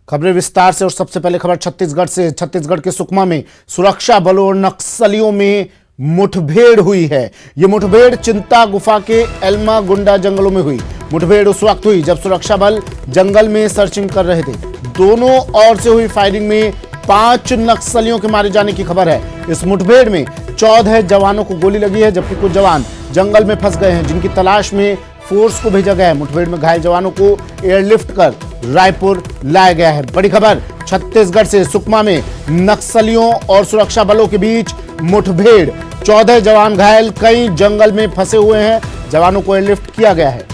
खबरें विस्तार से और सबसे पहले खबर छत्तीसगढ़ से। छत्तीसगढ़ के सुकमा में सुरक्षा बलों और नक्सलियों में मुठभेड़ हुई है। यह मुठभेड़ चिंता गुफा के एल्मा गुंडा जंगलों में हुई। मुठभेड़ उस वक्त हुई जब सुरक्षा बल जंगल में सर्चिंग कर रहे थे। दोनों ओर से हुई फायरिंग में 5 नक्सलियों के मारे जाने की खबर है। इस मुठभेड़ में 14 जवानों को गोली लगी है, जबकि कुछ जवान जंगल में फंस गए हैं, जिनकी तलाश में फोर्स को भेजा गया है। मुठभेड़ में घायल जवानों को एयरलिफ्ट कर रायपुर लाया गया है। बड़ी खबर छत्तीसगढ़ से। सुकमा में नक्सलियों और सुरक्षा बलों के बीच मुठभेड़, 14 जवान घायल, कई जंगल में फंसे हुए हैं, जवानों को एयरलिफ्ट किया गया है।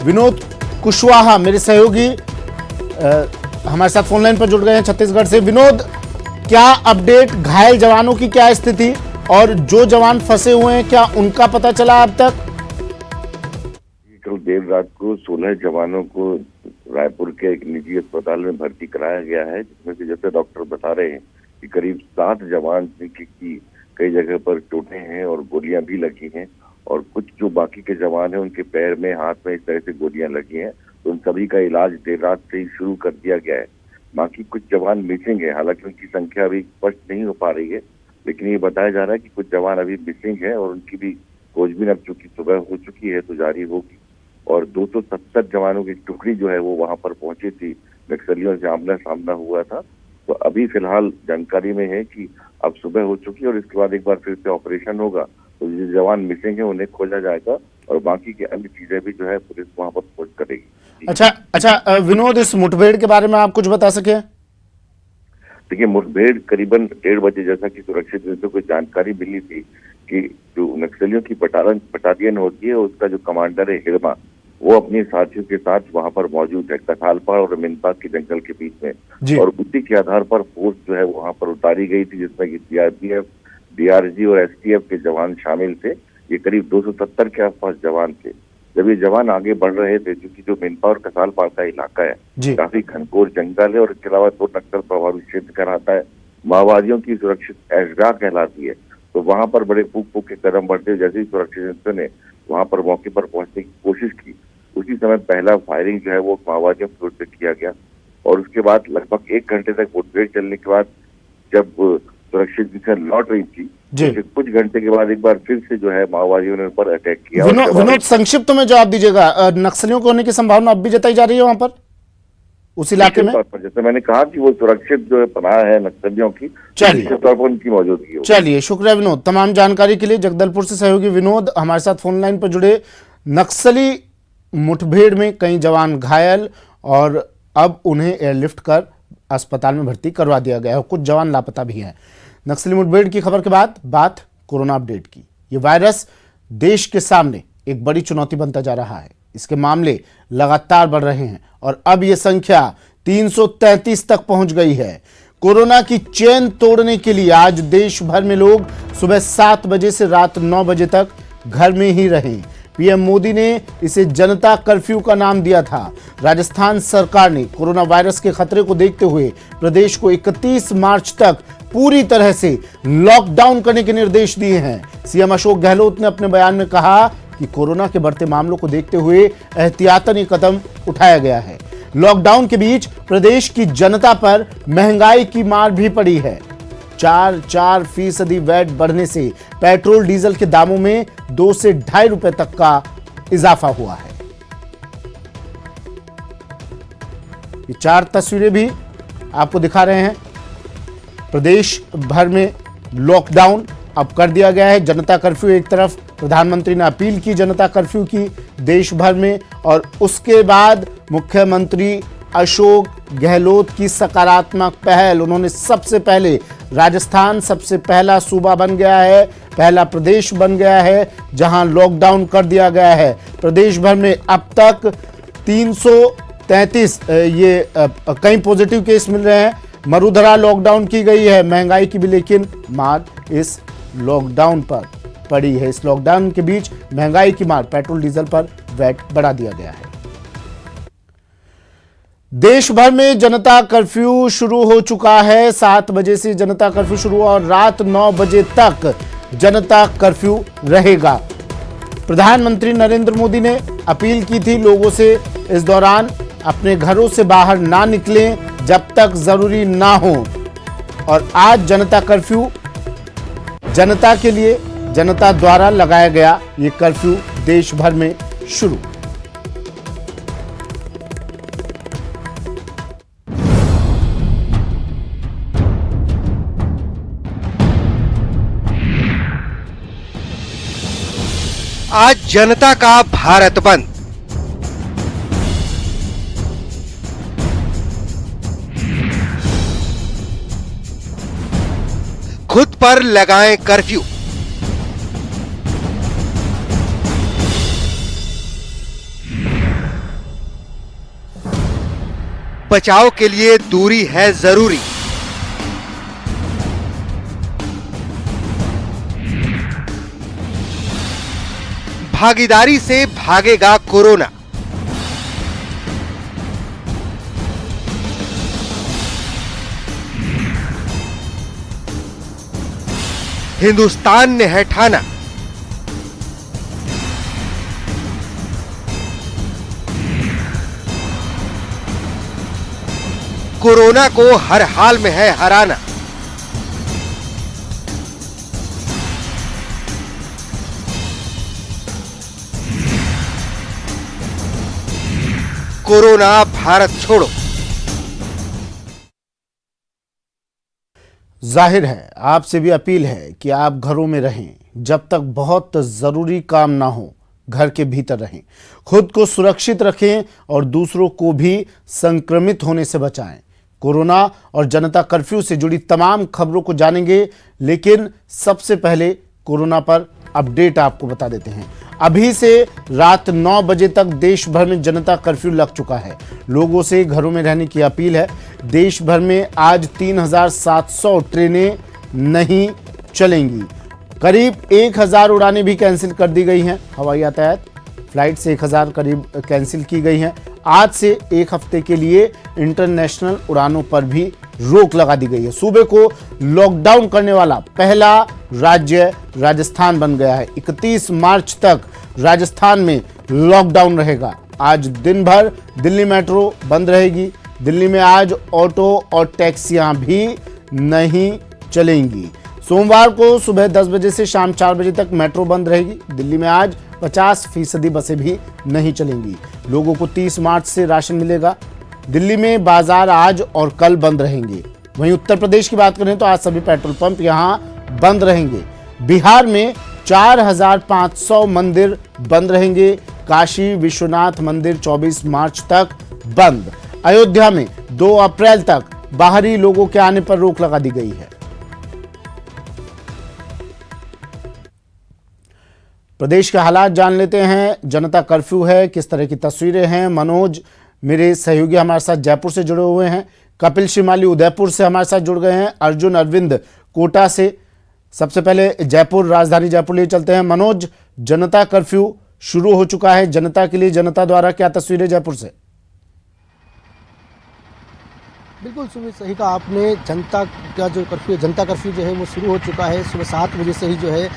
विनोद कुशवाहा मेरे सहयोगी हमारे साथ फोनलाइन पर जुड़ गए हैं छत्तीसगढ़ से। विनोद, क्या अपडेट, घायल जवानों की क्या स्थिति, और जो जवान फंसे हुए हैं क्या उनका पता चला अब तक? कल देर रात को 16 जवानों को रायपुर के एक निजी अस्पताल में भर्ती कराया गया है, जिसमें से जैसे डॉक्टर बता रहे हैं कि करीब 7 जवान की कई जगह पर चोटें हैं और गोलियां भी लगी हैं, और कुछ जो बाकी के जवान हैं उनके पैर में, हाथ में इस तरह से गोलियां लगी हैं। तो उन सभी का इलाज देर रात से ही शुरू कर दिया गया है। बाकी कुछ जवान मिसिंग है, हालांकि उनकी संख्या अभी स्पष्ट नहीं हो पा रही है, लेकिन ये बताया जा रहा है कि कुछ जवान अभी मिसिंग है और उनकी भी खोजबीन अब चूंकि सुबह हो चुकी है तो जारी होगी। और 270 जवानों की टुकड़ी जो है वो वहां पर पहुंची थी, नक्सलियों से आमना सामना हुआ था। तो अभी फिलहाल जानकारी में है कि अब सुबह हो चुकी है और इसके बाद एक बार फिर से ऑपरेशन होगा, तो जो जवान मिसिंग है उन्हें खोजा जाएगा और बाकी की अन्य चीजें भी जो है पुलिस वहां पर खोज करेगी। अच्छा विनोद, इस मुठभेड़ के बारे में आप कुछ बता सके? देखिए, मुठभेड़ करीबन 1:30 बजे, जैसा कि सुरक्षित सूत्रों को जानकारी मिली थी कि जो नक्सलियों की बटालियन होती है उसका जो कमांडर है हिरमा, वो अपने साथियों के साथ वहां पर मौजूद है, कसालपाड़ और मिनपा के जंगल के बीच में, और उसी के आधार पर फोर्स जो है वहां पर उतारी गई थी, जिसमें कि सीआरपीएफ, डीआरजी और एसटीएफ के जवान शामिल थे। ये करीब 270 के आसपास जवान थे। जब ये जवान आगे बढ़ रहे थे, क्योंकि जो मिनपा और कसालपाड़ का इलाका है काफी घनघोर जंगल है और इसके अलावा 2 नक्सल प्रभावित क्षेत्र कहलाता है, माओवादियों की सुरक्षित ऐशगाह कहलाती है। तो वहां पर बड़े फूक के कदम बढ़ते, जैसे ही सुरक्षित ने वहां पर मौके पर पहुंचने की कोशिश की, उसी समय पहला फायरिंग जो है वो माओवादियों की ओर से किया गया। और उसके बाद लगभग 1 घंटे तक मुठभेड़ चलने के बाद जब सुरक्षित दिशा लौट रही थी, तो कुछ घंटे के बाद एक बार फिर से जो है माओवादियों ने उन पर अटैक किया। विनोद, संक्षिप्त में जवाब दीजिएगा, नक्सलियों को होने की संभावना अब भी जताई जा रही है वहां पर, उस इलाके में? जैसे मैंने कहा कि वो सुरक्षित जो है पनाह है नक्सलियों की, चलिए तौर पर उनकी मौजूदगी। चलिए, शुक्रिया विनोद तमाम जानकारी के लिए। जगदलपुर से सहयोगी विनोद हमारे साथ फोन लाइन पर जुड़े। नक्सली मुठभेड़ में कई जवान घायल और अब उन्हें एयरलिफ्ट कर अस्पताल में भर्ती करवा दिया गया है, कुछ जवान लापता भी हैं। नक्सली मुठभेड़ की खबर के बाद बात कोरोना अपडेट की। ये वायरस देश के सामने एक बड़ी चुनौती बनता जा रहा है। इसके मामले लगातार बढ़ रहे हैं और अब यह संख्या 333 तक पहुंच गई है। कोरोना की चेन तोड़ने के लिए आज देश भर में लोग सुबह 7 बजे से रात 9 बजे तक घर में ही रहें। पीएम मोदी ने इसे जनता कर्फ्यू का नाम दिया था। राजस्थान सरकार ने कोरोना वायरस के खतरे को देखते हुए प्रदेश को 31 मार्च तक पूरी तरह से लॉकडाउन करने के निर्देश दिए हैं। सीएम अशोक गहलोत ने अपने बयान में कहा कि कोरोना के बढ़ते मामलों को देखते हुए एहतियातन ये कदम उठाया गया है। लॉकडाउन के बीच प्रदेश की जनता पर महंगाई की मार भी पड़ी है। 4% वैट बढ़ने से पेट्रोल डीजल के दामों में 2 से ₹2.5 तक का इजाफा हुआ है। ये 4 तस्वीरें भी आपको दिखा रहे हैं। प्रदेश भर में लॉकडाउन अब कर दिया गया है। जनता कर्फ्यू एक तरफ, प्रधानमंत्री ने अपील की जनता कर्फ्यू की देश भर में, और उसके बाद मुख्यमंत्री अशोक गहलोत की सकारात्मक पहल। उन्होंने सबसे पहले राजस्थान सबसे पहला सूबा बन गया है, पहला प्रदेश बन गया है जहां लॉकडाउन कर दिया गया है। प्रदेश भर में अब तक 333 कई पॉजिटिव केस मिल रहे हैं। मरुधरा लॉकडाउन की गई है। महंगाई की भी लेकिन मार इस लॉकडाउन पर पड़ी है। इस लॉकडाउन के बीच महंगाई की मार, पेट्रोल डीजल पर वैट बढ़ा दिया गया है। देश भर में जनता कर्फ्यू शुरू हो चुका है। 7 बजे से जनता कर्फ्यू शुरू हुआ और रात 9 बजे तक जनता कर्फ्यू रहेगा। प्रधानमंत्री नरेंद्र मोदी ने अपील की थी लोगों से इस दौरान अपने घरों से बाहर ना निकलें जब तक जरूरी ना हो। और आज जनता कर्फ्यू, जनता के लिए, जनता द्वारा लगाया गया ये कर्फ्यू देश भर में शुरू। आज जनता का भारत बंद। खुद पर लगाएं कर्फ्यू। बचाव के लिए दूरी है जरूरी। भागीदारी से भागेगा कोरोना। हिंदुस्तान ने है ठाना, कोरोना को हर हाल में है हराना। कोरोना भारत छोड़ो। जाहिर है आपसे भी अपील है कि आप घरों में रहें, जब तक बहुत जरूरी काम ना हो घर के भीतर रहें, खुद को सुरक्षित रखें और दूसरों को भी संक्रमित होने से बचाएं। कोरोना और जनता कर्फ्यू से जुड़ी तमाम खबरों को जानेंगे, लेकिन सबसे पहले कोरोना पर अपडेट आपको बता देते हैं। अभी से रात 9 बजे तक देश भर में जनता कर्फ्यू लग चुका है। लोगों से घरों में रहने की अपील है। देश भर में आज 3700 ट्रेनें नहीं चलेंगी। करीब 1000 उड़ानें भी कैंसिल कर दी गई हैं। हवाई यातायात फ्लाइट से 1000 करीब कैंसिल की गई हैं। आज से एक हफ्ते के लिए इंटरनेशनल उड़ानों पर भी रोक लगा दी गई है। सूबे को लॉकडाउन करने वाला पहला राज्य राजस्थान बन गया है। 31 मार्च तक राजस्थान में लॉकडाउन रहेगा। आज दिन भर दिल्ली मेट्रो बंद रहेगी। दिल्ली में आज ऑटो और टैक्सियां भी नहीं चलेंगी। सोमवार को सुबह 10 बजे से शाम 4 बजे तक मेट्रो बंद रहेगी। दिल्ली में आज 50% बसें भी नहीं चलेंगी। लोगों को 30 मार्च से राशन मिलेगा। दिल्ली में बाजार आज और कल बंद रहेंगे। वहीं उत्तर प्रदेश की बात करें तो आज सभी पेट्रोल पंप यहां बंद रहेंगे। बिहार में 4500 मंदिर बंद रहेंगे। काशी विश्वनाथ मंदिर 24 मार्च तक बंद। अयोध्या में 2 अप्रैल तक बाहरी लोगों के आने पर रोक लगा दी गई है। प्रदेश के हालात जान लेते हैं। जनता कर्फ्यू है, किस तरह की तस्वीरें हैं। मनोज मेरे सहयोगी हमारे साथ जयपुर से जुड़े हुए हैं। कपिल शिमाली उदयपुर से हमारे साथ जुड़ गए हैं। अर्जुन अरविंद कोटा से। सबसे पहले जयपुर, राजधानी जयपुर लिए चलते हैं। मनोज, जनता कर्फ्यू शुरू हो चुका है जनता के लिए, जनता द्वारा क्या तस्वीरें जयपुर से? बिल्कुल सुमित, सही कहा आपने। जनता का जो कर्फ्यू, जनता कर्फ्यू जो है वो शुरू हो चुका है। सुबह 7 बजे से ही जो है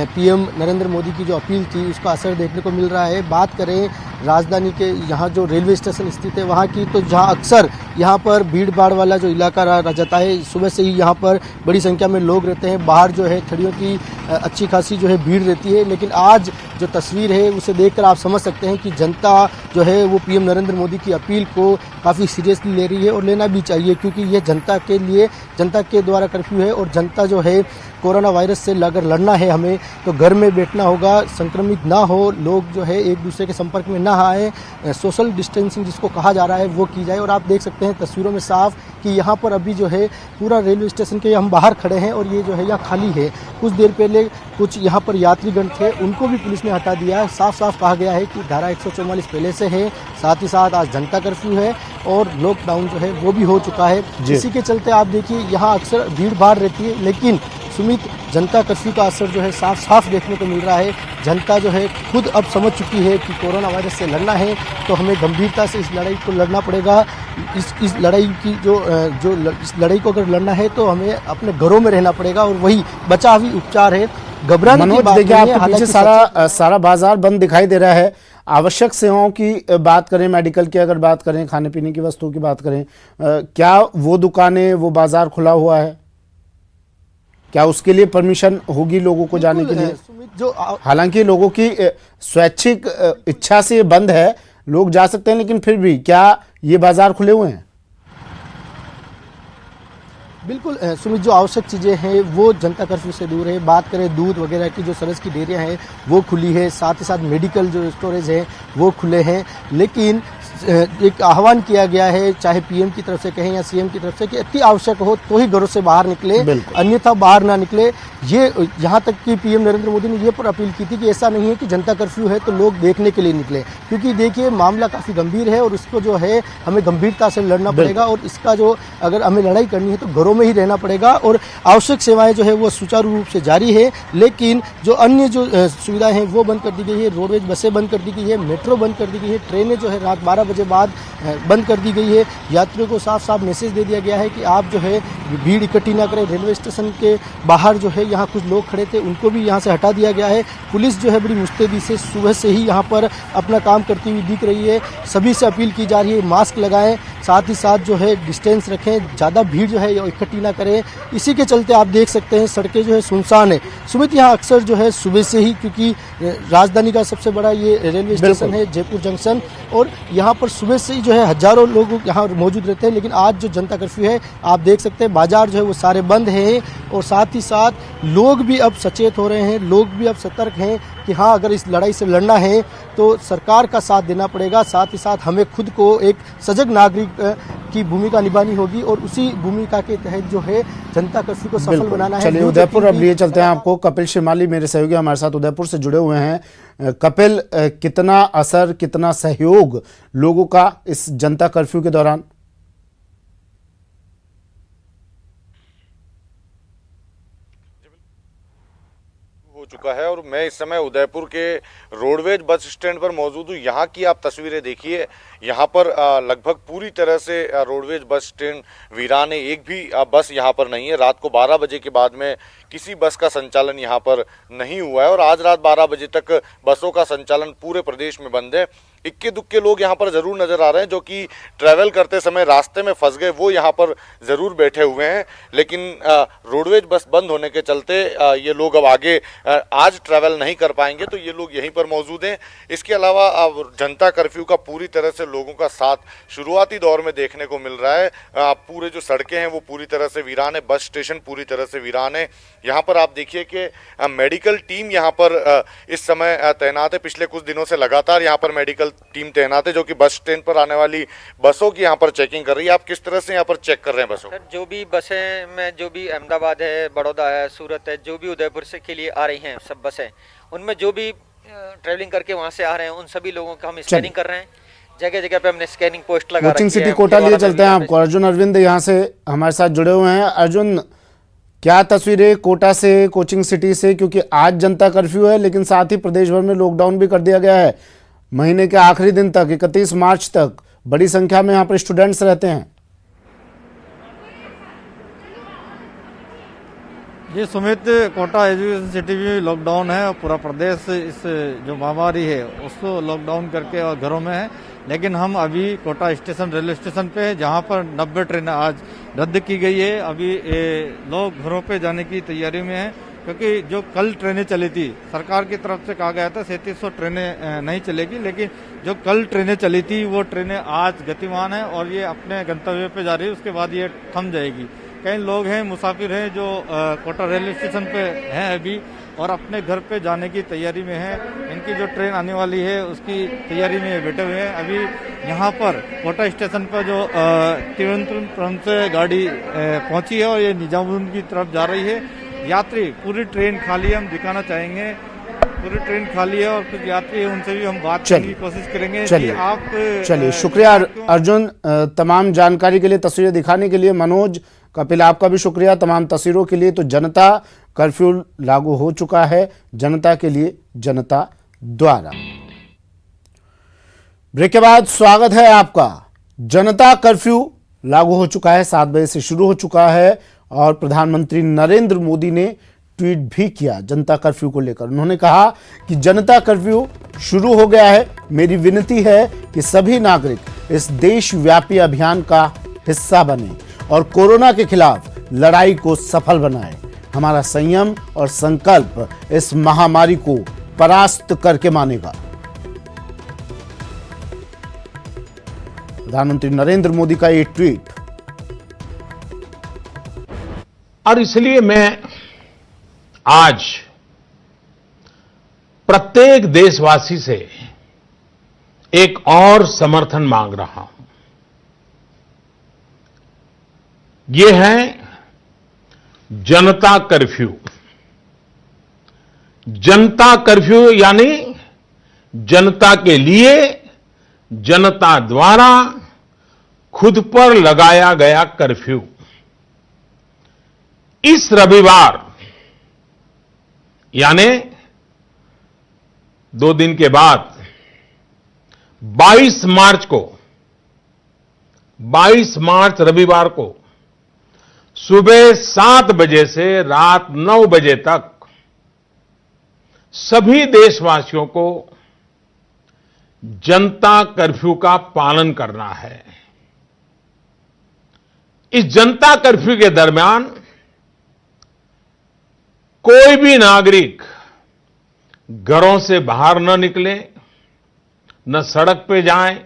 पीएम नरेंद्र मोदी की जो अपील थी उसका असर देखने को मिल रहा है। बात करें राजधानी के यहाँ जो रेलवे स्टेशन स्थित है वहाँ की, तो जहाँ अक्सर यहाँ पर भीड़ भाड़ वाला जो इलाका रह जाता है, सुबह से ही यहाँ पर बड़ी संख्या में लोग रहते हैं। बाहर जो है थड़ियों की अच्छी खासी जो है भीड़ रहती है। लेकिन आज जो तस्वीर है उसे देखकर आप समझ सकते हैं कि जनता जो है वो पीएम नरेंद्र मोदी की अपील को काफ़ी सीरियसली ले रही है और लेना भी चाहिए, क्योंकि ये जनता के लिए, जनता के द्वारा कर्फ्यू है। और जनता जो है कोरोना वायरस से अगर लड़ना है हमें तो घर में बैठना होगा, संक्रमित ना हो, लोग जो है एक दूसरे के संपर्क में ना आए, सोशल डिस्टेंसिंग जिसको कहा जा रहा है वो की जाए। और आप देख सकते हैं तस्वीरों में साफ कि यहाँ पर अभी जो है पूरा रेलवे स्टेशन के हम बाहर खड़े हैं और ये जो है यहाँ खाली है। कुछ देर पहले कुछ यहाँ पर यात्रीगण थे, उनको भी पुलिस ने हटा दिया है। साफ साफ कहा गया है कि धारा 144 पहले से है। साथ ही साथ आज जनता कर्फ्यू है और लॉकडाउन जो है वो भी हो चुका है। इसी के चलते आप देखिए यहाँ अक्सर भीड़ भाड़ रहती है, लेकिन सुमित, जनता कर्फ्यू का असर जो है साफ साफ देखने को मिल रहा है। जनता जो है खुद अब समझ चुकी है कि कोरोना वायरस से लड़ना है तो हमें गंभीरता से इस लड़ाई को लड़ना पड़ेगा। इस लड़ाई की इस लड़ाई को अगर लड़ना है तो हमें अपने घरों में रहना पड़ेगा और वही बचावी उपचार है। घबराने की बात नहीं है। आपके पीछे सारा बाजार बंद दिखाई दे रहा है। आवश्यक सेवाओं की बात करें, मेडिकल की अगर बात करें, खाने पीने की वस्तुओं की बात करें, क्या वो दुकानें, वो बाजार खुला हुआ है? क्या उसके लिए परमिशन होगी लोगों को जाने के लिए? सुमित, जो हालांकि लोगों की स्वैच्छिक इच्छा से ये बंद है, लोग जा सकते हैं, लेकिन फिर भी क्या ये बाजार खुले हुए हैं? बिल्कुल सुमित, जो आवश्यक चीज़ें हैं वो जनता कर्फ्यू से दूर है। बात करें दूध वगैरह की, जो सरस की डेयरियाँ हैं वो खुली है, साथ ही साथ मेडिकल जो स्टोरेज है वो खुले हैं। लेकिन एक आह्वान किया गया है, चाहे पीएम की तरफ से कहें या सीएम की तरफ से, कि अति आवश्यक हो तो ही घरों से बाहर निकले, अन्यथा बाहर ना निकले। ये यहाँ तक कि पीएम नरेंद्र मोदी ने ये पर अपील की थी कि ऐसा नहीं है कि जनता कर्फ्यू है तो लोग देखने के लिए निकले, क्योंकि देखिए मामला काफ़ी गंभीर है और इसको जो है हमें गंभीरता से लड़ना पड़ेगा, और इसका जो अगर हमें लड़ाई करनी है तो घरों में ही रहना पड़ेगा। और आवश्यक सेवाएं जो है वो सुचारू रूप से जारी है, लेकिन जो अन्य जो सुविधाएं हैं वो बंद कर दी गई है। रोडवेज बसें बंद कर दी गई है, मेट्रो बंद कर दी गई है, ट्रेनें जो है रात 12 बजे बाद बंद कर दी गई है। यात्रियों को साफ साफ मैसेज दे दिया गया है कि आप जो है भीड़ इकट्ठी ना करें। रेलवे स्टेशन के बाहर जो है यहाँ कुछ लोग खड़े थे, उनको भी यहाँ से हटा दिया गया है। पुलिस जो है बड़ी मुस्तैदी से सुबह से ही यहाँ पर अपना काम करती हुई दिख रही है। सभी से अपील की जा रही है मास्क लगाएं, साथ ही साथ जो है डिस्टेंस रखें, ज़्यादा भीड़ जो है इकट्ठी ना करें। इसी के चलते आप देख सकते हैं सड़कें जो है सुनसान है। सुमित, यहाँ अक्सर जो है सुबह से ही, क्योंकि राजधानी का सबसे बड़ा ये रेलवे स्टेशन है जयपुर जंक्शन, और यहाँ पर सुबह से ही जो है हजारों लोग यहाँ मौजूद रहते हैं। लेकिन आज जो जनता कर्फ्यू है आप देख सकते हैं बाजार जो है वो सारे बंद हैं, और साथ ही साथ लोग भी अब सचेत हो रहे हैं, लोग भी अब सतर्क हैं कि हाँ, अगर इस लड़ाई से लड़ना है तो सरकार का साथ देना पड़ेगा। साथ ही साथ हमें खुद को एक सजग नागरिक की भूमिका निभानी होगी, और उसी भूमिका के तहत जो है जनता कर्फ्यू को सफल बनाना है। चलिए उदयपुर अब लिए चलते हैं आपको। कपिल शिमाली मेरे सहयोगी हमारे साथ उदयपुर से जुड़े हुए हैं। कपिल, कितना असर, कितना सहयोग लोगों का इस जनता कर्फ्यू के दौरान? चुका है और मैं इस समय उदयपुर के रोडवेज बस स्टैंड पर मौजूद हूँ। यहाँ की आप तस्वीरें देखिए, यहाँ पर लगभग पूरी तरह से रोडवेज बस स्टैंड वीरान है। एक भी बस यहाँ पर नहीं है। रात को 12 बजे के बाद में किसी बस का संचालन यहाँ पर नहीं हुआ है, और आज रात 12 बजे तक बसों का संचालन पूरे प्रदेश में बंद है। इक्के दुक्के लोग यहाँ पर जरूर नजर आ रहे हैं जो कि ट्रैवल करते समय रास्ते में फंस गए, वो यहाँ पर जरूर बैठे हुए हैं। लेकिन रोडवेज बस बंद होने के चलते ये लोग अब आगे आज ट्रैवल नहीं कर पाएंगे, तो ये लोग यहीं पर मौजूद हैं। इसके अलावा जनता कर्फ्यू का पूरी तरह से लोगों का साथ शुरुआती दौर में देखने को मिल रहा है। पूरे जो सड़कें हैं वो पूरी तरह से वीरान है, बस स्टेशन पूरी तरह से वीरान है। यहाँ पर आप देखिए कि मेडिकल टीम यहाँ पर इस समय तैनात है। पिछले कुछ दिनों से लगातार यहाँ पर मेडिकल टीम तैनात है जो कि बस स्टैंड पर आने वाली बसों की यहाँ पर चेकिंग कर रही है। आप किस तरह से यहाँ पर चेक कर रहे हैं बसों? सर, जो भी बसें में, जो भी अहमदाबाद है, बड़ौदा है, सूरत है, जो भी उदयपुर से के लिए आ रही हैं सब बसें, उनमें जो भी ट्रेवलिंग करके वहाँ से आ रहे हैं उन सभी लोगों का हम स्कैनिंग कर रहे हैं। जगह जगह पे हमने स्कैनिंग पोस्ट लगा रखी है। कोचिंग सिटी कोटा लिए चलते हैं आपको। अर्जुन अरविंद यहाँ से हमारे साथ जुड़े हुए हैं। अर्जुन, क्या तस्वीरें कोटा से, कोचिंग सिटी से, क्योंकि आज जनता कर्फ्यू है लेकिन साथ ही प्रदेश भर में लॉकडाउन भी कर दिया गया है महीने के आखिरी दिन तक, 31 मार्च तक। बड़ी संख्या में यहाँ पर स्टूडेंट्स रहते हैं। ये सुमित, कोटा एजुकेशन सिटी भी लॉकडाउन है और पूरा प्रदेश इस जो महामारी है उसको लॉकडाउन करके और घरों में है। लेकिन हम अभी कोटा स्टेशन, रेलवे स्टेशन पे है, जहां पर 90 ट्रेनें आज रद्द की गई है। अभी लोग घरों पे जाने की तैयारी में है, क्योंकि जो कल ट्रेनें चली थी, सरकार की तरफ से कहा गया था 3700 ट्रेनें नहीं चलेगी, लेकिन जो कल ट्रेनें चली थी वो ट्रेनें आज गतिमान है और ये अपने गंतव्य पे जा रही है। उसके बाद ये थम जाएगी। कई लोग हैं, मुसाफिर हैं जो कोटा रेलवे स्टेशन पे हैं अभी और अपने घर पे जाने की तैयारी में है। इनकी जो ट्रेन आने वाली है उसकी तैयारी में बैठे हुए हैं। अभी यहाँ पर कोटा स्टेशन पर जो तिरुवनंतपुरम से गाड़ी पहुंची है और ये निजामुद्दीन की तरफ जा रही है। यात्री, पूरी ट्रेन खाली है, हम दिखाना चाहेंगे। पूरी ट्रेन खाली है और कुछ यात्री है, उनसे भी हम बात करने की कोशिश करेंगे। चलिए, शुक्रिया अर्जुन तमाम जानकारी के लिए, तस्वीरें दिखाने के लिए। मनोज, कपिल, आपका भी शुक्रिया तमाम तस्वीरों के लिए। तो जनता कर्फ्यू लागू हो चुका है, जनता के लिए, जनता द्वारा। ब्रेक के बाद स्वागत है आपका। जनता कर्फ्यू लागू हो चुका है, 7 बजे से शुरू हो चुका है और प्रधानमंत्री नरेंद्र मोदी ने ट्वीट भी किया जनता कर्फ्यू को लेकर। उन्होंने कहा कि जनता कर्फ्यू शुरू हो गया है। मेरी विनती है कि सभी नागरिक इस देशव्यापी अभियान का हिस्सा बने और कोरोना के खिलाफ लड़ाई को सफल बनाएं। हमारा संयम और संकल्प इस महामारी को परास्त करके मानेगा। प्रधानमंत्री नरेंद्र मोदी का ये ट्वीट। और इसलिए मैं आज प्रत्येक देशवासी से एक और समर्थन मांग रहा हूं। ये है जनता कर्फ्यू। जनता कर्फ्यू यानी जनता के लिए, जनता द्वारा खुद पर लगाया गया कर्फ्यू। इस रविवार यानी 2 दिन के बाद 22 मार्च रविवार को सुबह 7 बजे से रात 9 बजे तक सभी देशवासियों को जनता कर्फ्यू का पालन करना है। इस जनता कर्फ्यू के दरमियान कोई भी नागरिक घरों से बाहर न निकले, न सड़क पे जाए,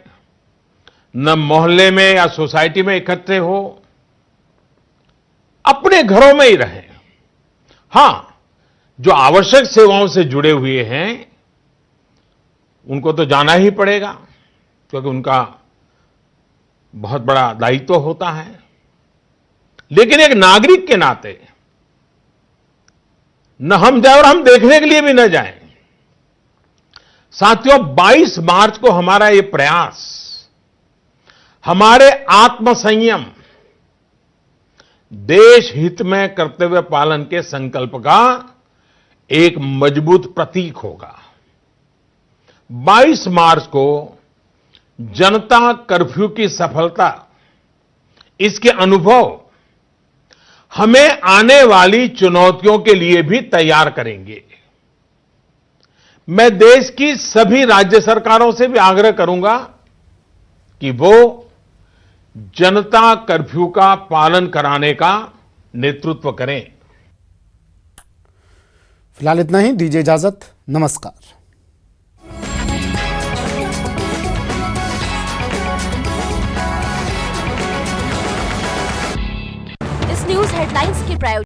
न मोहल्ले में या सोसाइटी में इकट्ठे हो, अपने घरों में ही रहें। हां, जो आवश्यक सेवाओं से जुड़े हुए हैं उनको तो जाना ही पड़ेगा, क्योंकि उनका बहुत बड़ा दायित्व होता है। लेकिन एक नागरिक के नाते न हम जाए और हम देखने के लिए भी न जाएं। साथियों, 22 मार्च को हमारा ये प्रयास हमारे आत्मसंयम, देश हित में कर्तव्य पालन के संकल्प का एक मजबूत प्रतीक होगा। 22 मार्च को जनता कर्फ्यू की सफलता, इसके अनुभव हमें आने वाली चुनौतियों के लिए भी तैयार करेंगे। मैं देश की सभी राज्य सरकारों से भी आग्रह करूंगा कि वो जनता कर्फ्यू का पालन कराने का नेतृत्व करें। फिलहाल इतना ही, दीजिए इजाजत। नमस्कार। इस न्यूज हेडलाइंस के प्रायोजक